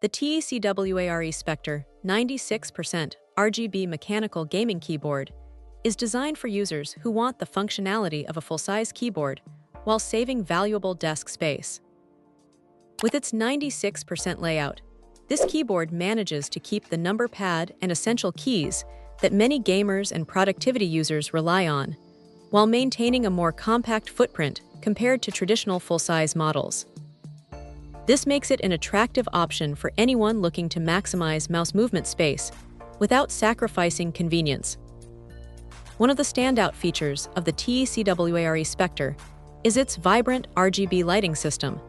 The TECWARE Spectre 96% RGB mechanical gaming keyboard is designed for users who want the functionality of a full-size keyboard while saving valuable desk space. With its 96% layout, this keyboard manages to keep the number pad and essential keys that many gamers and productivity users rely on, while maintaining a more compact footprint compared to traditional full-size models. This makes it an attractive option for anyone looking to maximize mouse movement space without sacrificing convenience. One of the standout features of the TECWARE Spectre is its vibrant RGB lighting system.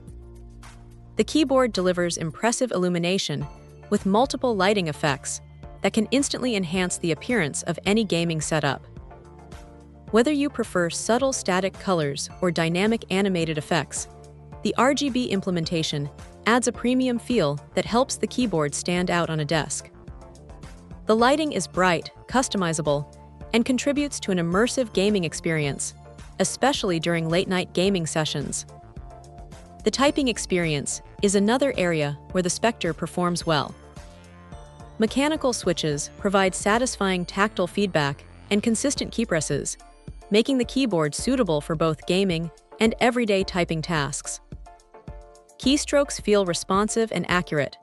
The keyboard delivers impressive illumination with multiple lighting effects that can instantly enhance the appearance of any gaming setup. Whether you prefer subtle static colors or dynamic animated effects, the RGB implementation adds a premium feel that helps the keyboard stand out on a desk. The lighting is bright, customizable, and contributes to an immersive gaming experience, especially during late-night gaming sessions. The typing experience is another area where the Spectre performs well. Mechanical switches provide satisfying tactile feedback and consistent key presses, making the keyboard suitable for both gaming and everyday typing tasks. Keystrokes feel responsive and accurate,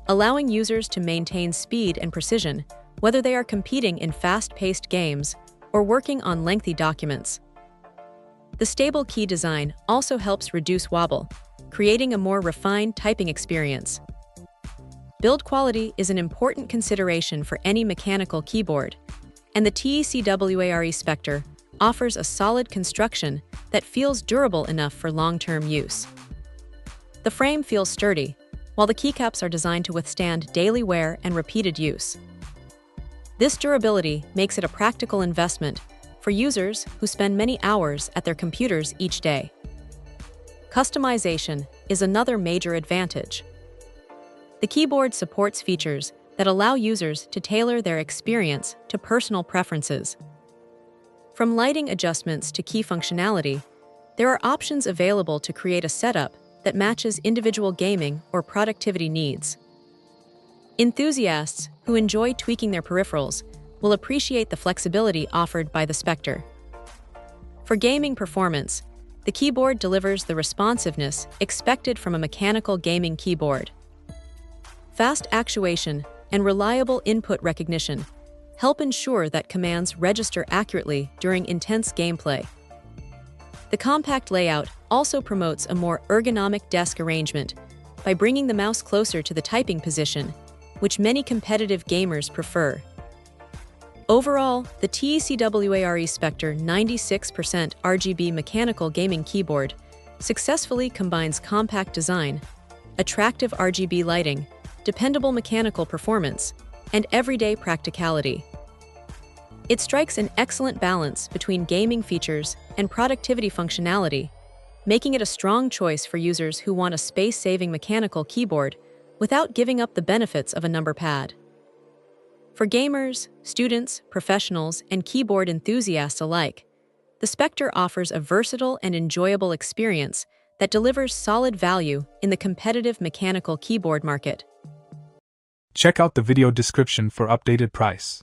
allowing users to maintain speed and precision whether they are competing in fast-paced games or working on lengthy documents. The stable key design also helps reduce wobble, creating a more refined typing experience. Build quality is an important consideration for any mechanical keyboard, and the TECWARE Spectre offers a solid construction that feels durable enough for long-term use. The frame feels sturdy, while the keycaps are designed to withstand daily wear and repeated use. This durability makes it a practical investment for users who spend many hours at their computers each day. Customization is another major advantage. The keyboard supports features that allow users to tailor their experience to personal preferences. From lighting adjustments to key functionality, there are options available to create a setup that matches individual gaming or productivity needs. Enthusiasts who enjoy tweaking their peripherals will appreciate the flexibility offered by the Spectre. For gaming performance, the keyboard delivers the responsiveness expected from a mechanical gaming keyboard. Fast actuation and reliable input recognition help ensure that commands register accurately during intense gameplay. The compact layout also promotes a more ergonomic desk arrangement by bringing the mouse closer to the typing position, which many competitive gamers prefer. Overall, the TECWARE Spectre 96% RGB mechanical gaming keyboard successfully combines compact design, attractive RGB lighting, dependable mechanical performance, and everyday practicality. It strikes an excellent balance between gaming features and productivity functionality, making it a strong choice for users who want a space-saving mechanical keyboard without giving up the benefits of a number pad. For gamers, students, professionals, and keyboard enthusiasts alike, the Spectre offers a versatile and enjoyable experience that delivers solid value in the competitive mechanical keyboard market. Check out the video description for updated price.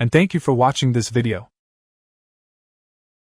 And thank you for watching this video.